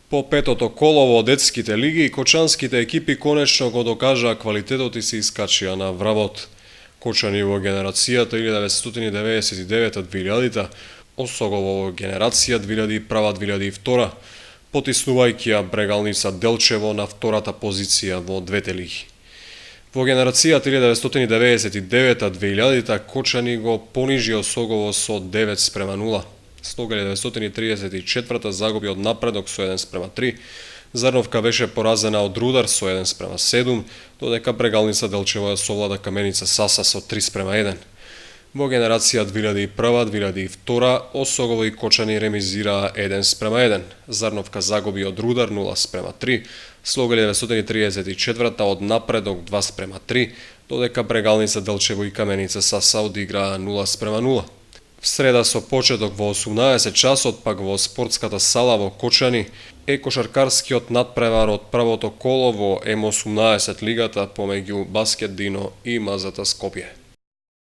По петото коло во детските лиги, кочанските екипи конечно го докажаа квалитетот и се искачија на врвот. Кочани во генерацијата 1999-2000, Осогово во генерација 2001-2002, потиснувајќи ја Брегалница Делчево на втората позиција во двете лиги. Во генерацијата 1999-2000, Кочани го понижи Осогово со 9:0. Слога 1934 загуби од Напредок со 1:3, Зарновка беше поразена од Рудар со 1:7, додека Брегалница Делчево ја совлада Каменица Саса со 3:1. Во генерација 2001-2002, Осогово и Кочани ремизираа 1:1, Зарновка загуби од Рудар 0:3, Слога 1934 од Напредок 2:3, додека Брегалница Делчево и Каменица Саса одиграа 0:0. В среда со почеток во 18 часот, пак во спортската сала во Кочани, е кошаркарскиот надпревар од првото коло во М18 лигата помеѓу Баскет Дино и Мазата Скопје.